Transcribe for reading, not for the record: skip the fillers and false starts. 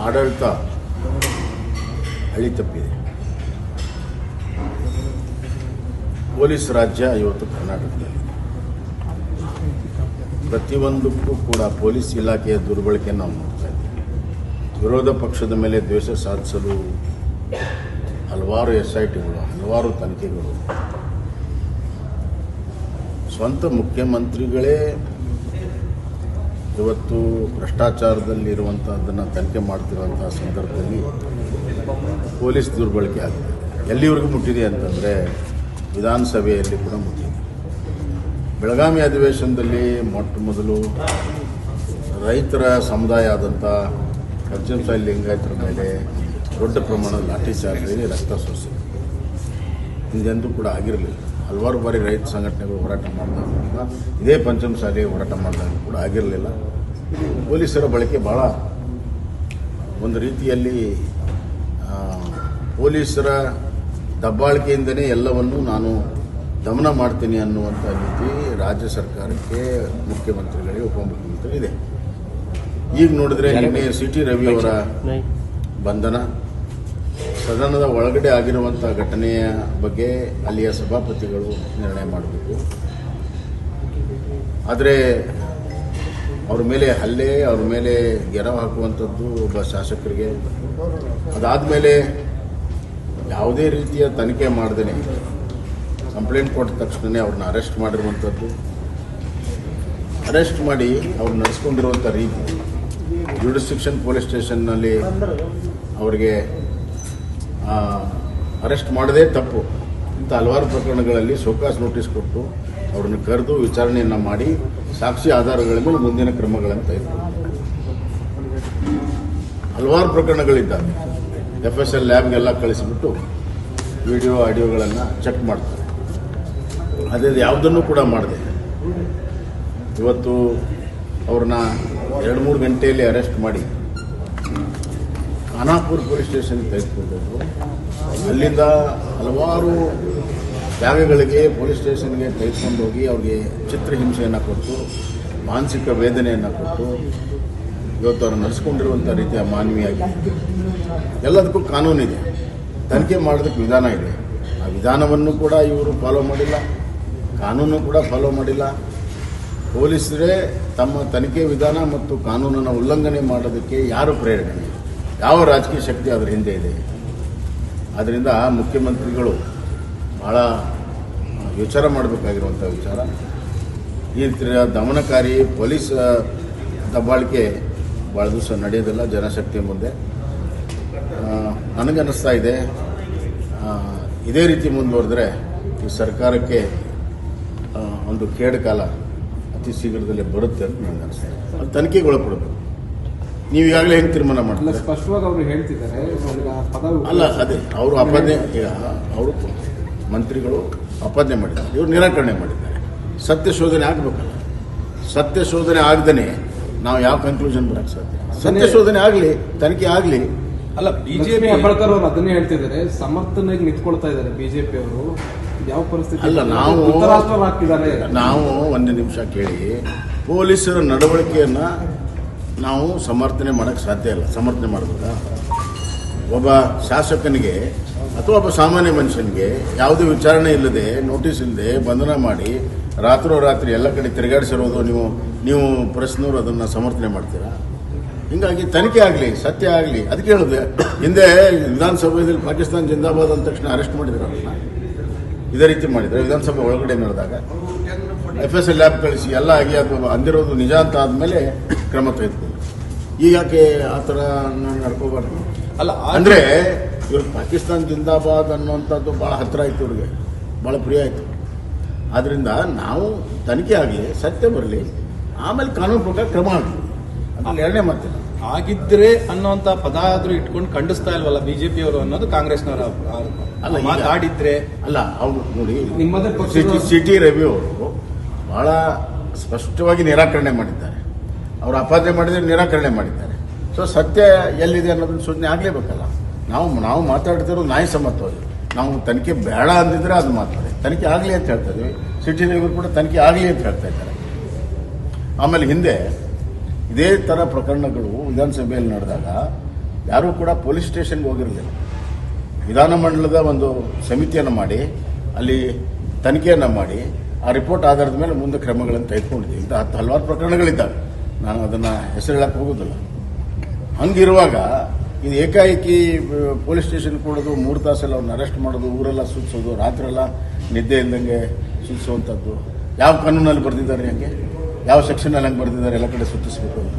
ಆಡಳಿತ ಹಳಿ ತಪ್ಪಿದೆ. ಪೊಲೀಸ್ ರಾಜ್ಯ ಇವತ್ತು ಕರ್ನಾಟಕದಲ್ಲಿ ಪ್ರತಿಯೊಂದಕ್ಕೂ ಕೂಡ ಪೊಲೀಸ್ ಇಲಾಖೆಯ ದುರ್ಬಳಕೆ ನಾವು ನೋಡ್ತಾ ಇದ್ದೀವಿ. ವಿರೋಧ ಪಕ್ಷದ ಮೇಲೆ ದ್ವೇಷ ಸಾಧಿಸಲು ಹಲವಾರು SITಗಳು, ಹಲವಾರು ತನಿಖೆಗಳು. ಸ್ವಂತ ಮುಖ್ಯಮಂತ್ರಿಗಳೇ ಇವತ್ತು ಭ್ರಷ್ಟಾಚಾರದಲ್ಲಿರುವಂಥದ್ದನ್ನು ತನಿಖೆ ಮಾಡ್ತಿರುವಂಥ ಸಂದರ್ಭದಲ್ಲಿ ಪೊಲೀಸ್ ದುರ್ಬಳಕೆ ಆಗಿದೆ. ಎಲ್ಲಿವರೆಗೂ ಮುಟ್ಟಿದೆ ಅಂತಂದರೆ ವಿಧಾನಸಭೆಯಲ್ಲಿ ಕೂಡ ಮುಟ್ಟಿದೆ. ಬೆಳಗಾವಿ ಅಧಿವೇಶನದಲ್ಲಿ ಮೊಟ್ಟ ಮೊದಲು ರೈತರ ಸಮುದಾಯ ಆದಂಥ ಪಂಚಮಸಾಲಿ ಲಿಂಗಾಯತರ ಮೇಲೆ ದೊಡ್ಡ ಪ್ರಮಾಣದ ಲಾಠಿ ಚಾರ್ಜಲ್ಲಿ ರಕ್ತ ಸೋರಿಸಿದೆ. ಇದೆಂದೂ ಕೂಡ ಆಗಿರಲಿಲ್ಲ. ಹಲವಾರು ಬಾರಿ ರೈತ ಸಂಘಟನೆಗಳು ಹೋರಾಟ ಮಾಡಿದಾಗ ಇದೇ ಪಂಚಮಸಾಲಿ ಹೋರಾಟ ಮಾಡಿದಾಗ ಕೂಡ ಆಗಿರಲಿಲ್ಲ. ಪೊಲೀಸರ ಬಳಕೆ ಭಾಳ ಒಂದು ರೀತಿಯಲ್ಲಿ ಪೊಲೀಸರ ದಬ್ಬಾಳಿಕೆಯಿಂದನೇ ಎಲ್ಲವನ್ನೂ ನಾನು ದಮನ ಮಾಡ್ತೀನಿ ಅನ್ನುವಂಥ ರೀತಿ ರಾಜ್ಯ ಸರ್ಕಾರಕ್ಕೆ, ಮುಖ್ಯಮಂತ್ರಿಗಳಿಗೆ, ಉಪಮುಖ್ಯಮಂತ್ರಿ ಇದೆ. ಈಗ ನೋಡಿದ್ರೆ ನಿನ್ನೆ CT ರವಿ ಅವರ ಬಂಧನ, ಸದನದ ಒಳಗಡೆ ಆಗಿರುವಂಥ ಘಟನೆಯ ಬಗ್ಗೆ ಅಲ್ಲಿಯ ಸಭಾಪತಿಗಳು ನಿರ್ಣಯ ಮಾಡಬೇಕು. ಆದರೆ ಅವ್ರ ಮೇಲೆ ಹಲ್ಲೆ, ಅವ್ರ ಮೇಲೆ ಗೆರವು ಹಾಕುವಂಥದ್ದು ಒಬ್ಬ ಶಾಸಕರಿಗೆ, ಅದಾದಮೇಲೆ ಯಾವುದೇ ರೀತಿಯ ತನಿಖೆ ಮಾಡದೇ ಕಂಪ್ಲೇಂಟ್ ಕೊಟ್ಟ ತಕ್ಷಣ ಅವ್ರನ್ನ ಅರೆಸ್ಟ್ ಮಾಡಿರುವಂಥದ್ದು, ಅರೆಸ್ಟ್ ಮಾಡಿ ಅವ್ರು ನಡೆಸ್ಕೊಂಡಿರುವಂಥ ರೀತಿ, ಜ್ಯುಡಿಸ್ಟಿಕ್ಷನ್ ಪೊಲೀಸ್ ಸ್ಟೇಷನ್ನಲ್ಲಿ ಅವರಿಗೆ ಅರೆಸ್ಟ್ ಮಾಡದೇ ತಪ್ಪು. ಇಂಥ ಹಲವಾರು ಪ್ರಕರಣಗಳಲ್ಲಿ ಶೋಕಾಸ್ ನೋಟಿಸ್ ಕೊಟ್ಟು ಅವ್ರನ್ನ ಕರೆದು ವಿಚಾರಣೆಯನ್ನು ಮಾಡಿ ಸಾಕ್ಷಿ ಆಧಾರಗಳ ಮೇಲೆ ಮುಂದಿನ ಕ್ರಮಗಳನ್ನು ತೆಗೆದುಕೊಂಡು ಹಲವಾರು ಪ್ರಕರಣಗಳಿದ್ದಾವೆ. FSL ಲ್ಯಾಬ್ಗೆಲ್ಲ ಕಳಿಸಿಬಿಟ್ಟು ವಿಡಿಯೋ ಆಡಿಯೋಗಳನ್ನು ಚೆಕ್ ಮಾಡ್ತಾರೆ. ಅದೇ ಯಾವುದನ್ನು ಕೂಡ ಮಾಡಿದೆ. ಇವತ್ತು ಅವ್ರನ್ನ 2-3 ಗಂಟೆಯಲ್ಲಿ ಅರೆಸ್ಟ್ ಮಾಡಿ ಖಾನಾಪುರ ಪೊಲೀಸ್ ಸ್ಟೇಷನ್ಗೆ ತೆಗೆದುಕೊಂಡು ಅಲ್ಲಿಂದ ಹಲವಾರು ಜಾಗಗಳಿಗೆ ಪೊಲೀಸ್ ಸ್ಟೇಷನ್ಗೆ ತೆಗೆದುಕೊಂಡು ಹೋಗಿ ಅವ್ರಿಗೆ ಚಿತ್ರಹಿಂಸೆಯನ್ನು ಕೊಟ್ಟು, ಮಾನಸಿಕ ವೇದನೆಯನ್ನು ಕೊಟ್ಟು ಇವತ್ತು ಅವ್ರು ನಡೆಸ್ಕೊಂಡಿರುವಂಥ ರೀತಿಯ ಮಾನವೀಯಾಗಿ ಎಲ್ಲದಕ್ಕೂ ಕಾನೂನಿದೆ, ತನಿಖೆ ಮಾಡೋದಕ್ಕೆ ವಿಧಾನ ಇದೆ. ಆ ವಿಧಾನವನ್ನು ಕೂಡ ಇವರು ಫಾಲೋ ಮಾಡಿಲ್ಲ, ಕಾನೂನು ಕೂಡ ಫಾಲೋ ಮಾಡಿಲ್ಲ. ಪೊಲೀಸರೇ ತಮ್ಮ ತನಿಖೆ ವಿಧಾನ ಮತ್ತು ಕಾನೂನನ್ನು ಉಲ್ಲಂಘನೆ ಮಾಡೋದಕ್ಕೆ ಯಾರು ಪ್ರೇರಣೆ, ಯಾವ ರಾಜಕೀಯ ಶಕ್ತಿ ಅದರ ಹಿಂದೆ ಇದೆ? ಆದ್ದರಿಂದ ಮುಖ್ಯಮಂತ್ರಿಗಳು ಭಾಳ ವಿಚಾರ ಮಾಡಬೇಕಾಗಿರುವಂಥ ವಿಚಾರ. ಈ ರೀತಿಯ ದಮನಕಾರಿ ಪೊಲೀಸ್ ದಬ್ಬಾಳಿಕೆ ಭಾಳ ದಿವಸ ನಡೆಯೋದಿಲ್ಲ ಜನಶಕ್ತಿಯ ಮುಂದೆ. ನನಗನ್ನಿಸ್ತಾ ಇದೆ ಇದೇ ರೀತಿ ಮುಂದುವರೆದ್ರೆ ಈ ಸರ್ಕಾರಕ್ಕೆ ಒಂದು ಕೇಡು ಕಾಲ ಅತಿ ಶೀಘ್ರದಲ್ಲೇ ಬರುತ್ತೆ ಅಂತ ನನಗೆ ಅನಿಸ್ತಾ ಇದೆ. ಅದು ತನಿಖೆಗೊಳಪಡಬೇಕು. ನೀವು ಈಗಾಗಲೇ ಹೆಂಗೆ ತೀರ್ಮಾನ ಮಾಡ್ತಾರೆ? ಸ್ಪಷ್ಟವಾಗಿ ಅವರು ಹೇಳ್ತಿದ್ದಾರೆ. ಅಲ್ಲ, ಅದೇ ಅವರು ಅಪಾದನೆ, ಈಗ ಅವರು ಮಂತ್ರಿಗಳು ಅಪಾದನೆ ಮಾಡಿದ್ದಾರೆ, ಇವರು ನಿರಾಕರಣೆ ಮಾಡಿದ್ದಾರೆ. ಸತ್ಯ ಶೋಧನೆ ಆಗಬೇಕಲ್ಲ. ಸತ್ಯ ಶೋಧನೆ ಆಗದೇ ನಾವು ಯಾವ ಕನ್ಕ್ಲೂಷನ್ ಬರೋಕ್ಕೆ ಸಾಧ್ಯ? ಸತ್ಯ ಶೋಧನೆ ಆಗಲಿ, ತನಿಖೆ ಆಗಲಿ. ಅಲ್ಲ, ಬಿಜೆಪಿ ಹೆಬ್ಬಾಳ್ಕರ್ ಅವರು ಅದನ್ನೇ ಹೇಳ್ತಿದ್ದಾರೆ, ಸಮರ್ಥನೆಗೆ ನಿಂತ್ಕೊಳ್ತಾ ಇದ್ದಾರೆ ಬಿಜೆಪಿ ಅವರು. ಯಾವ ಪರಿಸ್ಥಿತಿ ಅಲ್ಲ, ನಾವು ಒಂದು ನಿಮಿಷ ಕೇಳಿ. ಪೊಲೀಸರ ನಡವಳಿಕೆಯನ್ನು ನಾವು ಸಮರ್ಥನೆ ಮಾಡೋಕ್ಕೆ ಸಾಧ್ಯ ಇಲ್ಲ. ಸಮರ್ಥನೆ ಮಾಡಬೇಕಾ? ಒಬ್ಬ ಶಾಸಕನಿಗೆ ಅಥವಾ ಒಬ್ಬ ಸಾಮಾನ್ಯ ಮನುಷ್ಯನಿಗೆ ಯಾವುದೇ ವಿಚಾರಣೆ ಇಲ್ಲದೆ, ನೋಟಿಸ್ ಇಲ್ಲದೆ ಬಂಧನ ಮಾಡಿ ರಾತ್ರೋರಾತ್ರಿ ಎಲ್ಲ ಕಡೆ ತಿರುಗಾಡಿಸಿರೋದು ನೀವು ಪ್ರೆಸ್ನವರು ಅದನ್ನು ಸಮರ್ಥನೆ ಮಾಡ್ತೀರಾ? ಹೀಗಾಗಿ ತನಿಖೆ ಆಗಲಿ, ಸತ್ಯ ಆಗಲಿ. ಅದಕ್ಕೆ ಹೇಳಿದೆ, ಹಿಂದೆ ವಿಧಾನಸಭೆಯಲ್ಲಿ ಪಾಕಿಸ್ತಾನ ಜಿಂದಾಬಾದ್ ಅಂದ ತಕ್ಷಣ ಅರೆಸ್ಟ್ ಮಾಡಿದ್ರು. ಅವ್ರನ್ನ ಇದೇ ರೀತಿ ಮಾಡಿದರೆ ವಿಧಾನಸಭೆ ಒಳಗಡೆ ನಡೆದಾಗ FSL ಲ್ಯಾಬ್ ಕಳಿಸಿ ಎಲ್ಲ ಆಗಿ ಅದು ಅಂದಿರೋದು ನಿಜ ಅಂತ ಆದಮೇಲೆ ಕ್ರಮ ತೆಗೆದುಕೊಂಡು. ಈಗ ಯಾಕೆ ಆ ಥರ ನಡ್ಕೋಬಾರ್ದು? ಅಲ್ಲ, ಅಂದರೆ ಇವ್ರು ಪಾಕಿಸ್ತಾನ ಜಿಂದಾಬಾದ್ ಅನ್ನುವಂಥದ್ದು ಭಾಳ ಹತ್ತಿರ ಆಯಿತು, ಇವ್ರಿಗೆ ಭಾಳ ಪ್ರಿಯ ಆಯಿತು. ಆದ್ದರಿಂದ ನಾವು ತನಿಖೆ ಆಗಲಿ, ಸತ್ಯ ಬರಲಿ, ಆಮೇಲೆ ಕಾನೂನು ಪ್ರಕಾರ ಕ್ರಮ ಆಗಲಿ. ಅದನ್ನು ಎರಡನೇ ಮಾತಿಲ್ಲ. ಆಗಿದ್ರೆ ಅನ್ನೋಂಥ ಪದ ಆದ್ರೂ ಇಟ್ಕೊಂಡು ಖಂಡಿಸ್ತಾ ಇಲ್ವಲ್ಲ ಬಿಜೆಪಿ ಅವರು ಅನ್ನೋದು ಕಾಂಗ್ರೆಸ್ನವರ ಅಲ್ಲ. ಮಾತಾಡಿದ್ರೆ ಅಲ್ಲ, ಅವ್ರು ನೋಡಿ, CT ರವಿ ಅವರು ಬಹಳ ಸ್ಪಷ್ಟವಾಗಿ ನಿರಾಕರಣೆ ಮಾಡಿದ್ದಾರೆ. ಅವರು ಅಪಾದನೆ ಮಾಡಿದರೆ ನಿರಾಕರಣೆ ಮಾಡಿದ್ದಾರೆ. ಸೊ ಸತ್ಯ ಎಲ್ಲಿದೆ ಅನ್ನೋದನ್ನು ಸೂಚನೆ ಆಗಲೇಬೇಕಲ್ಲ. ನಾವು ಮಾತಾಡ್ತಿರೋದು ನ್ಯಾಯಸಮ್ಮತವಾಗಿ. ನಾವು ತನಿಖೆ ಬೇಡ ಅಂದಿದ್ರೆ ಅದು ಮಾತಾಡಿ, ತನಿಖೆ ಆಗಲಿ ಅಂತ ಹೇಳ್ತಾ ಇದ್ವಿ. CT ರವಿ ಕೂಡ ತನಿಖೆ ಆಗಲಿ ಅಂತ ಹೇಳ್ತಾ ಇದ್ದಾರೆ. ಆಮೇಲೆ ಹಿಂದೆ ಇದೇ ಥರ ಪ್ರಕರಣಗಳು ವಿಧಾನಸಭೆಯಲ್ಲಿ ನಡೆದಾಗ ಯಾರೂ ಕೂಡ ಪೊಲೀಸ್ ಸ್ಟೇಷನ್ಗೆ ಹೋಗಿರಲಿಲ್ಲ. ವಿಧಾನಮಂಡಲದ ಒಂದು ಸಮಿತಿಯನ್ನು ಮಾಡಿ ಅಲ್ಲಿ ತನಿಖೆಯನ್ನು ಮಾಡಿ ಆ ರಿಪೋರ್ಟ್ ಆಧಾರದ ಮೇಲೆ ಮುಂದೆ ಕ್ರಮಗಳನ್ನು ತೆಗೆದುಕೊಂಡಿದ್ದೀವಿ. ಇಂಥ ಹಲವಾರು ಪ್ರಕರಣಗಳಿದ್ದಾವೆ, ನಾನು ಅದನ್ನು ಹೆಸರು ಹೇಳಕ್ಕೆ ಹೋಗೋದಿಲ್ಲ. ಹಂಗಿರುವಾಗ ಇದು ಏಕಾಏಕಿ ಪೊಲೀಸ್ ಸ್ಟೇಷನ್ ಕೊಡೋದು, 3 ತಾಸೆಲ್ಲ ಅವ್ರನ್ನ ಅರೆಸ್ಟ್ ಮಾಡೋದು, ಊರೆಲ್ಲ ಸುತ್ತಿಸೋದು, ರಾತ್ರೆಲ್ಲ ನಿದ್ದೆ ಇಲ್ದಂಗೆ ಸುತ್ತಿಸುವಂಥದ್ದು ಯಾವ ಕಾನೂನಲ್ಲಿ ಬರೆದಿದ್ದಾರೆ? ಹಂಗೆ ಯಾವ ಸೆಕ್ಷನಲ್ಲಿ ಹಂಗೆ ಬರೆದಿದ್ದಾರೆ ಎಲ್ಲ ಕಡೆ ಸುತ್ತಿಸ್ಬೇಕು ಅಂತ?